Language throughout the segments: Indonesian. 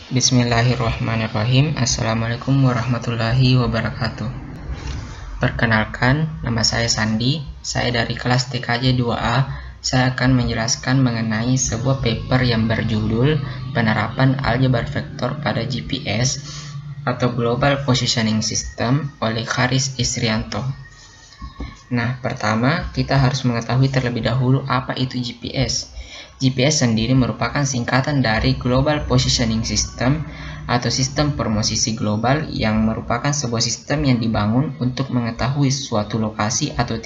Bismillahirrahmanirrahim. Assalamualaikum warahmatullahi wabarakatuh. Perkenalkan, nama saya Sandi. Saya dari kelas TKJ 2A. Saya akan menjelaskan mengenai sebuah paper yang berjudul Penerapan Aljabar Vektor pada GPS atau Global Positioning System oleh Haris Isrianto. Nah, pertama kita harus mengetahui terlebih dahulu apa itu GPS. GPS sendiri merupakan singkatan dari Global Positioning System atau sistem permosisi global yang merupakan sebuah sistem yang dibangun untuk mengetahui suatu lokasi atau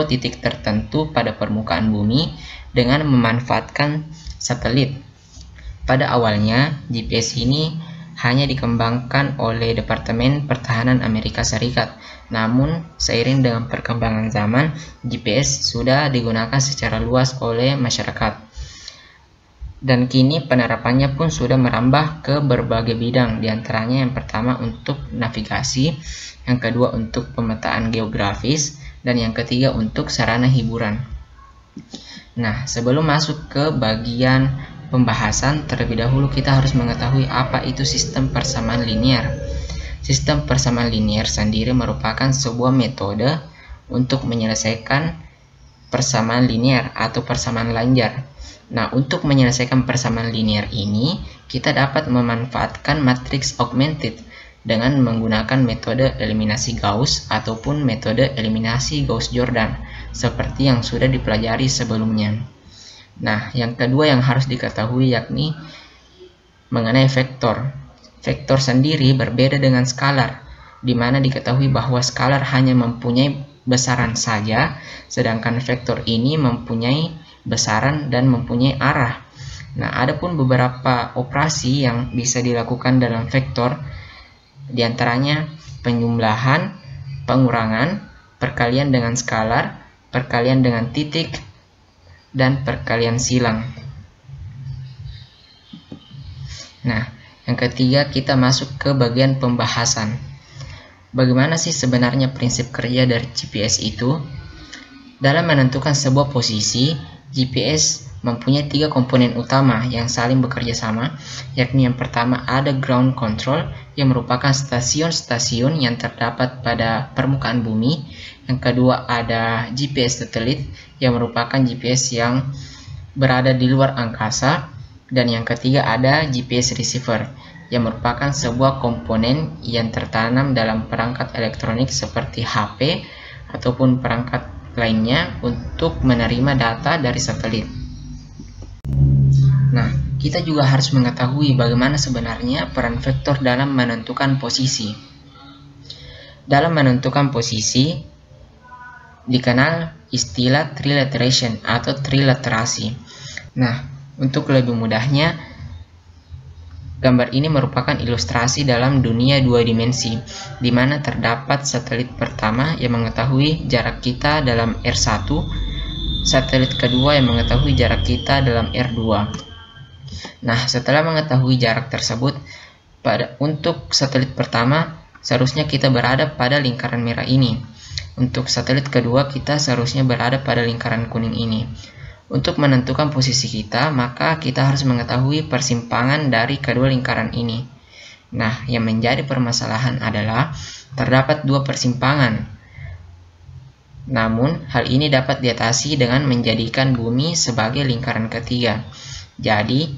titik tertentu pada permukaan bumi dengan memanfaatkan satelit. Pada awalnya, GPS ini hanya dikembangkan oleh Departemen Pertahanan Amerika Serikat. Namun, seiring dengan perkembangan zaman, GPS sudah digunakan secara luas oleh masyarakat. Dan kini penerapannya pun sudah merambah ke berbagai bidang, diantaranya yang pertama untuk navigasi, yang kedua untuk pemetaan geografis, dan yang ketiga untuk sarana hiburan. Nah, sebelum masuk ke bagian pembahasan, terlebih dahulu kita harus mengetahui apa itu sistem persamaan linear. Sistem persamaan linear sendiri merupakan sebuah metode untuk menyelesaikan persamaan linear atau persamaan lanjar. Nah, untuk menyelesaikan persamaan linear ini, kita dapat memanfaatkan matriks augmented dengan menggunakan metode eliminasi Gauss ataupun metode eliminasi Gauss-Jordan seperti yang sudah dipelajari sebelumnya. Nah, yang kedua yang harus diketahui yakni mengenai vektor. Vektor sendiri berbeda dengan skalar, di mana diketahui bahwa skalar hanya mempunyai besaran saja, sedangkan vektor ini mempunyai besaran dan mempunyai arah. Nah, ada pun beberapa operasi yang bisa dilakukan dalam vektor, diantaranya penjumlahan, pengurangan, perkalian dengan skalar, perkalian dengan titik, dan perkalian silang. Nah, yang ketiga kita masuk ke bagian pembahasan. Bagaimana sih sebenarnya prinsip kerja dari GPS itu? Dalam menentukan sebuah posisi, GPS mempunyai 3 komponen utama yang saling bekerja sama, yakni yang pertama ada ground control yang merupakan stasiun-stasiun yang terdapat pada permukaan bumi. Yang kedua ada GPS satelit yang merupakan GPS yang berada di luar angkasa. Dan yang ketiga ada GPS receiver yang merupakan sebuah komponen yang tertanam dalam perangkat elektronik seperti HP ataupun perangkat lainnya untuk menerima data dari satelit. Nah, kita juga harus mengetahui bagaimana sebenarnya peran vektor dalam menentukan posisi. Dalam menentukan posisi dikenal istilah trilateration atau trilaterasi. Nah, untuk lebih mudahnya, gambar ini merupakan ilustrasi dalam dunia 2 dimensi, di mana terdapat satelit pertama yang mengetahui jarak kita dalam R1, satelit kedua yang mengetahui jarak kita dalam R2. Nah, setelah mengetahui jarak tersebut, untuk satelit pertama, seharusnya kita berada pada lingkaran merah ini. Untuk satelit kedua, kita seharusnya berada pada lingkaran kuning ini. Untuk menentukan posisi kita, maka kita harus mengetahui persimpangan dari kedua lingkaran ini. Nah, yang menjadi permasalahan adalah terdapat 2 persimpangan. Namun, hal ini dapat diatasi dengan menjadikan bumi sebagai lingkaran ketiga. Jadi,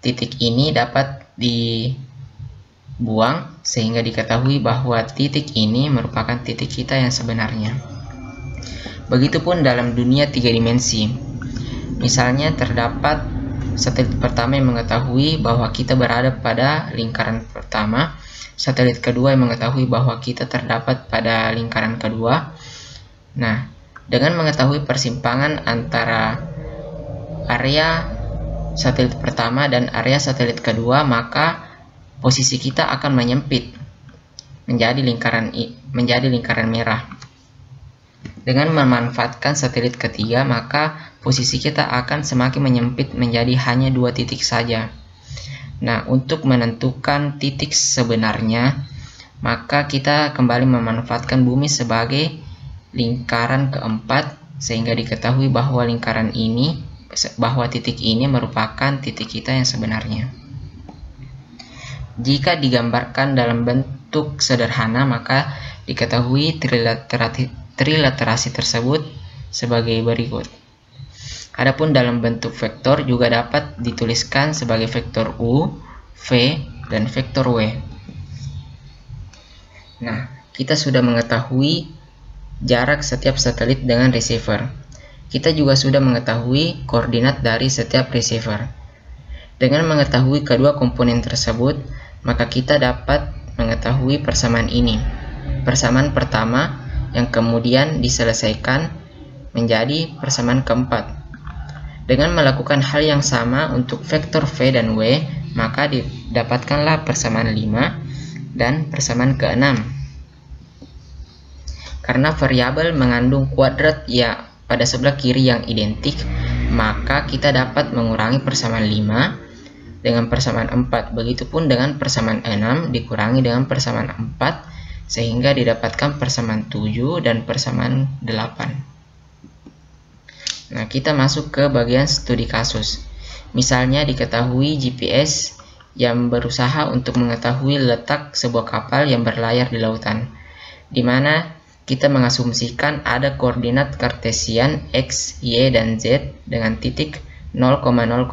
titik ini dapat dibuang sehingga diketahui bahwa titik ini merupakan titik kita yang sebenarnya. Begitupun dalam dunia 3 dimensi. Misalnya terdapat satelit pertama yang mengetahui bahwa kita berada pada lingkaran pertama, satelit kedua yang mengetahui bahwa kita terdapat pada lingkaran kedua. Nah, dengan mengetahui persimpangan antara area satelit pertama dan area satelit kedua, maka posisi kita akan menyempit menjadi lingkaran merah. Dengan memanfaatkan satelit ketiga, maka posisi kita akan semakin menyempit menjadi hanya 2 titik saja. Nah, untuk menentukan titik sebenarnya, maka kita kembali memanfaatkan bumi sebagai lingkaran keempat, sehingga diketahui bahwa titik ini merupakan titik kita yang sebenarnya. Jika digambarkan dalam bentuk sederhana, maka diketahui trilaterasi tersebut sebagai berikut. Adapun dalam bentuk vektor juga dapat dituliskan sebagai vektor U, V, dan vektor W. Nah, kita sudah mengetahui jarak setiap satelit dengan receiver. Kita juga sudah mengetahui koordinat dari setiap receiver. Dengan mengetahui kedua komponen tersebut, maka kita dapat mengetahui persamaan ini. Persamaan pertama yang kemudian diselesaikan menjadi persamaan keempat. Dengan melakukan hal yang sama untuk vektor V dan W, maka didapatkanlah persamaan 5 dan persamaan ke-6. Karena variabel mengandung kuadrat ya pada sebelah kiri yang identik, maka kita dapat mengurangi persamaan 5 dengan persamaan 4. Begitupun dengan persamaan 6 dikurangi dengan persamaan 4, sehingga didapatkan persamaan 7 dan persamaan 8. Nah, kita masuk ke bagian studi kasus. Misalnya diketahui GPS yang berusaha untuk mengetahui letak sebuah kapal yang berlayar di lautan, di mana kita mengasumsikan ada koordinat kartesian X, Y, dan Z dengan titik 0,0,0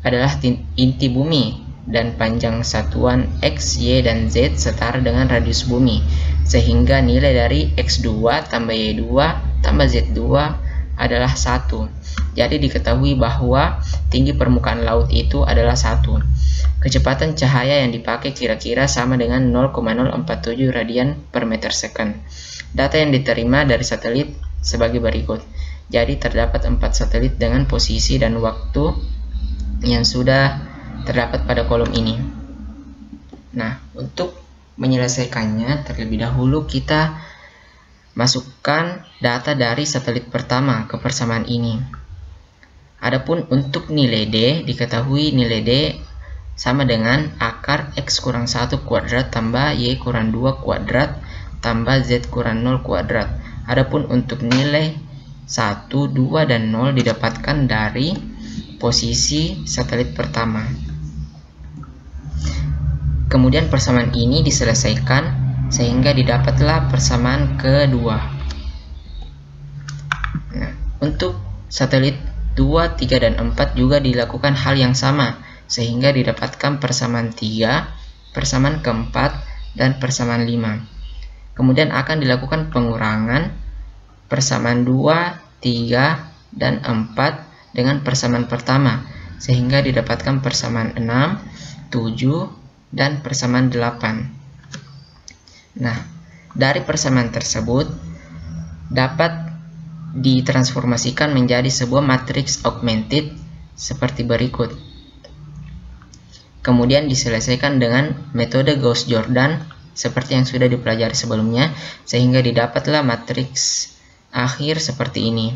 adalah inti bumi dan panjang satuan X, Y, dan Z setara dengan radius bumi, sehingga nilai dari X2 tambah Y2 tambah Z2 adalah 1. Jadi diketahui bahwa tinggi permukaan laut itu adalah 1. Kecepatan cahaya yang dipakai kira-kira sama dengan 0,047 radian per meter second. Data yang diterima dari satelit sebagai berikut. Jadi terdapat 4 satelit dengan posisi dan waktu yang sudah terdapat pada kolom ini. Nah, untuk menyelesaikannya terlebih dahulu kita masukkan data dari satelit pertama ke persamaan ini. Adapun untuk nilai D, diketahui nilai D sama dengan akar X kurang 1 kuadrat tambah Y kurang 2 kuadrat tambah Z kurang 0 kuadrat. Adapun untuk nilai 1, 2, dan 0 didapatkan dari posisi satelit pertama. Kemudian persamaan ini diselesaikan sehingga didapatlah persamaan kedua. Nah, untuk satelit 2, 3, dan 4 juga dilakukan hal yang sama, sehingga didapatkan persamaan 3, persamaan keempat, dan persamaan 5. Kemudian akan dilakukan pengurangan persamaan 2, 3, dan 4 dengan persamaan pertama, sehingga didapatkan persamaan 6, 7, dan persamaan 8. Nah, dari persamaan tersebut dapat ditransformasikan menjadi sebuah matriks augmented seperti berikut. Kemudian diselesaikan dengan metode Gauss-Jordan seperti yang sudah dipelajari sebelumnya, sehingga didapatlah matriks akhir seperti ini.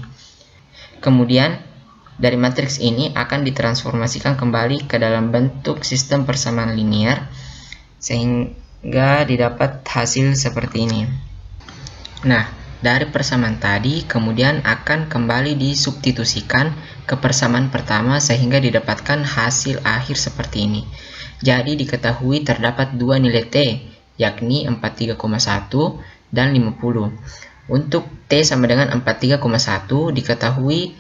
Kemudian dari matriks ini akan ditransformasikan kembali ke dalam bentuk sistem persamaan linear, sehingga didapat hasil seperti ini. Nah, dari persamaan tadi kemudian akan kembali disubstitusikan ke persamaan pertama sehingga didapatkan hasil akhir seperti ini. Jadi diketahui terdapat dua nilai T, yakni 43,1 dan 50. Untuk T sama dengan 43,1 diketahui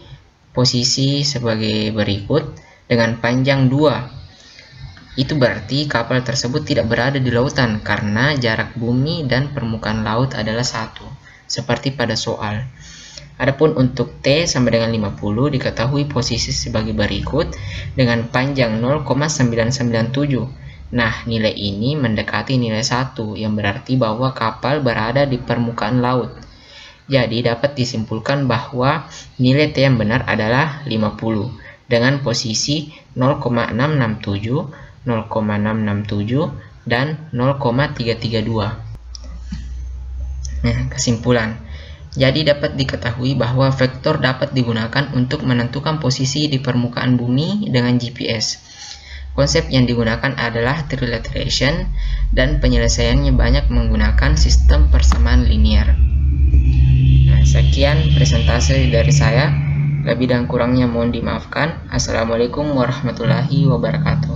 posisi sebagai berikut dengan panjang 2. Itu berarti kapal tersebut tidak berada di lautan karena jarak bumi dan permukaan laut adalah 1, seperti pada soal. Adapun untuk T sama dengan 50 diketahui posisi sebagai berikut dengan panjang 0,997. Nah, nilai ini mendekati nilai 1 yang berarti bahwa kapal berada di permukaan laut. Jadi dapat disimpulkan bahwa nilai T yang benar adalah 50 dengan posisi 0,667, 0,667, dan 0,332. Nah, kesimpulan. Jadi dapat diketahui bahwa vektor dapat digunakan untuk menentukan posisi di permukaan bumi dengan GPS. Konsep yang digunakan adalah trilateration dan penyelesaiannya banyak menggunakan sistem persamaan linear. Nah, sekian presentasi dari saya. Lebih dan kurangnya mohon dimaafkan. Assalamualaikum warahmatullahi wabarakatuh.